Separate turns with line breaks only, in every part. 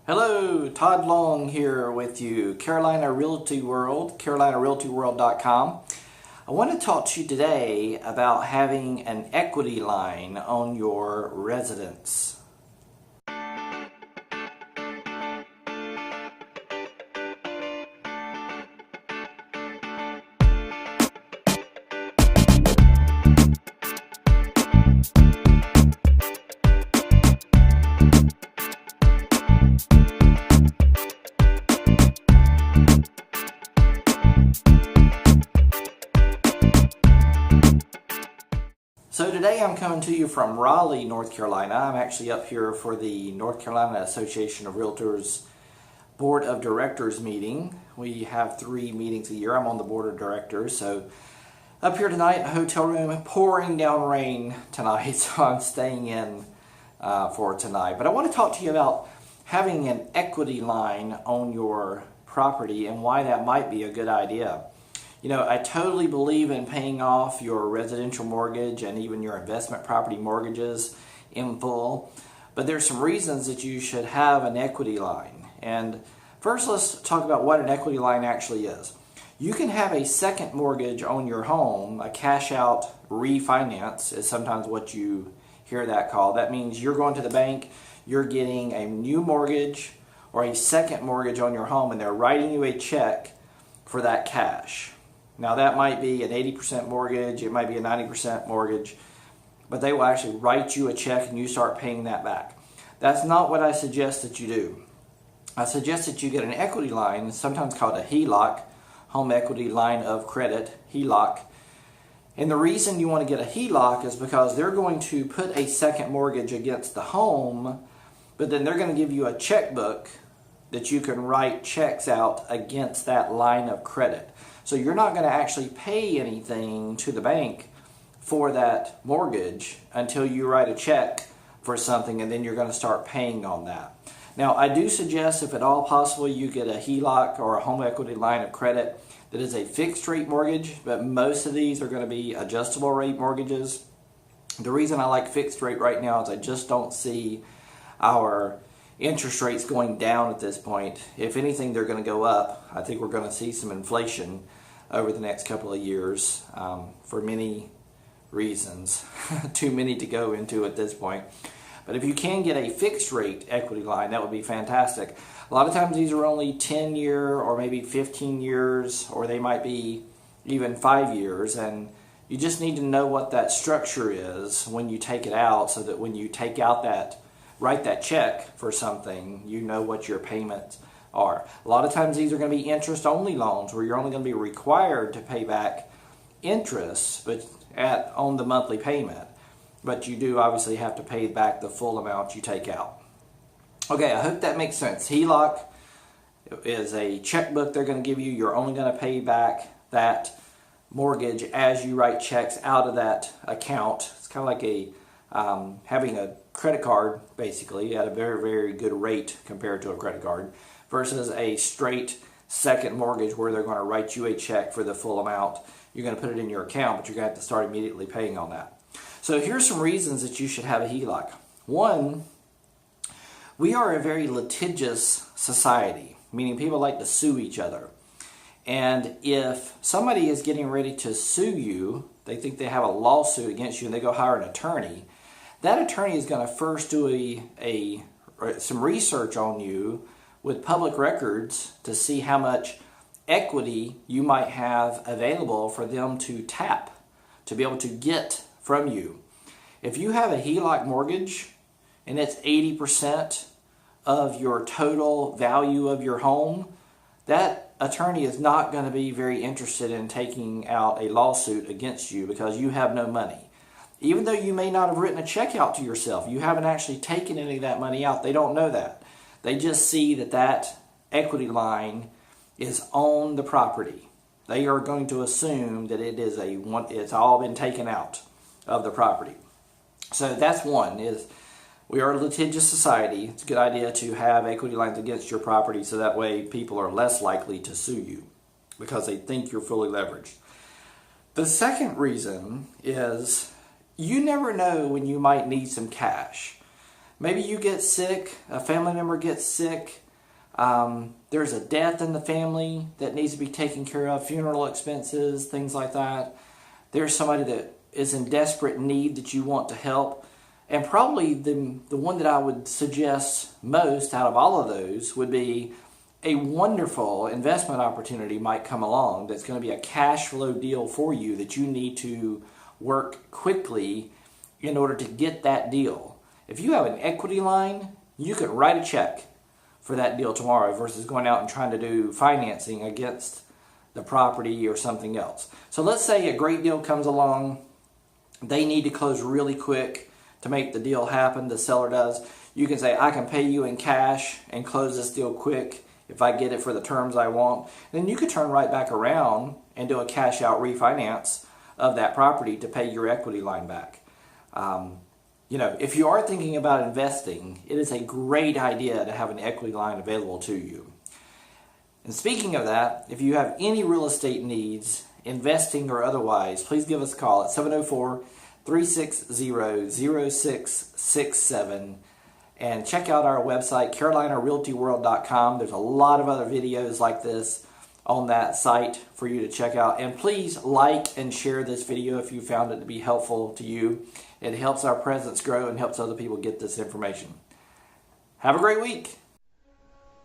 Hello, Todd Long here with you, Carolina Realty World, CarolinaRealtyWorld.com. I want to talk to you today about having an equity line on your residence. So today I'm coming to you from Raleigh, North Carolina. I'm actually up here for the North Carolina Association of Realtors Board of Directors meeting. We have 3 meetings a year. I'm on the Board of Directors. So up here tonight in a hotel room, pouring down rain tonight, so I'm staying in for tonight. But I want to talk to you about having an equity line on your property and why that might be a good idea. You know, I totally believe in paying off your residential mortgage and even your investment property mortgages in full, but there's some reasons that you should have an equity line. And first, let's talk about what an equity line actually is. You can have a second mortgage on your home, a cash out refinance is sometimes what you hear that called. That means you're going to the bank, you're getting a new mortgage or a second mortgage on your home, and they're writing you a check for that cash. Now that might be an 80% mortgage, it might be a 90% mortgage, but they will actually write you a check and you start paying that back. That's not what I suggest that you do. I suggest that you get an equity line, sometimes called a HELOC, Home Equity Line of Credit, HELOC. And the reason you want to get a HELOC is because they're going to put a second mortgage against the home, but then they're going to give you a checkbook that you can write checks out against that line of credit. So you're not going to actually pay anything to the bank for that mortgage until you write a check for something, and then you're going to start paying on that. Now, I do suggest, if at all possible, you get a HELOC or a home equity line of credit that is a fixed rate mortgage, but most of these are going to be adjustable rate mortgages. The reason I like fixed rate right now is I just don't see our interest rates going down at this point. If anything, they're going to go up. I think we're going to see some inflation over the next couple of years for many reasons. Too many to go into at this point. But if you can get a fixed rate equity line, that would be fantastic. A lot of times these are only 10-year or maybe 15 years, or they might be even 5 years, and you just need to know what that structure is when you take it out, so that when you take out that write that check for something, you know what your payments are. A lot of times these are going to be interest-only loans where you're only going to be required to pay back interest on the monthly payment. But you do obviously have to pay back the full amount you take out. Okay, I hope that makes sense. HELOC is a checkbook they're going to give you. You're only going to pay back that mortgage as you write checks out of that account. It's kind of like having a credit card, basically, at a very, very good rate compared to a credit card, versus a straight second mortgage where they're going to write you a check for the full amount. You're going to put it in your account, but you're going to have to start immediately paying on that. So here's some reasons that you should have a HELOC. One, we are a very litigious society, meaning people like to sue each other. And if somebody is getting ready to sue you, they think they have a lawsuit against you and they go hire an attorney, that attorney is going to first do some research on you with public records to see how much equity you might have available for them to tap, to be able to get from you. If you have a HELOC mortgage and it's 80% of your total value of your home, that attorney is not going to be very interested in taking out a lawsuit against you because you have no money. Even though you may not have written a check out to yourself, you haven't actually taken any of that money out. They don't know that. They just see that that equity line is on the property. They are going to assume that it's all been taken out of the property. So that's one, is we are a litigious society. It's a good idea to have equity lines against your property so that way people are less likely to sue you because they think you're fully leveraged. The second reason is you never know when you might need some cash. Maybe you get sick, a family member gets sick, there's a death in the family that needs to be taken care of, funeral expenses, things like that. There's somebody that is in desperate need that you want to help. And probably the one that I would suggest most out of all of those would be a wonderful investment opportunity might come along that's going to be a cash flow deal for you that you need to work quickly in order to get that deal. If you have an equity line, you could write a check for that deal tomorrow versus going out and trying to do financing against the property or something else. So let's say a great deal comes along. They need to close really quick to make the deal happen. The seller does. You can say, I can pay you in cash and close this deal quick if I get it for the terms I want. Then you could turn right back around and do a cash out refinance of that property to pay your equity line back. If you are thinking about investing, it is a great idea to have an equity line available to you. And speaking of that, if you have any real estate needs, investing or otherwise, please give us a call at 704-360-0667 and check out our website, CarolinaRealtyWorld.com. There's a lot of other videos like this on that site for you to check out. And please like and share this video if you found it to be helpful to you. It helps our presence grow and helps other people get this information. Have a great week.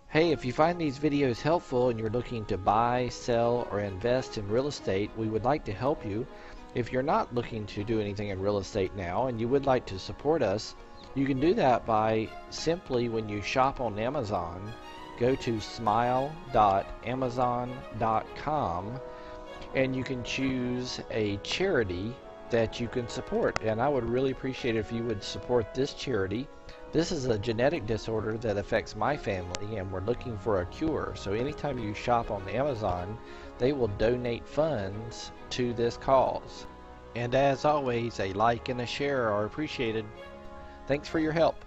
Hey, if you find these videos helpful and you're looking to buy, sell, or invest in real estate, we would like to help you. If you're not looking to do anything in real estate now and you would like to support us, you can do that by simply, when you shop on Amazon, go to smile.amazon.com and you can choose a charity that you can support. And I would really appreciate it if you would support this charity. This is a genetic disorder that affects my family and we're looking for a cure. So anytime you shop on Amazon, they will donate funds to this cause. And as always, a like and a share are appreciated. Thanks for your help.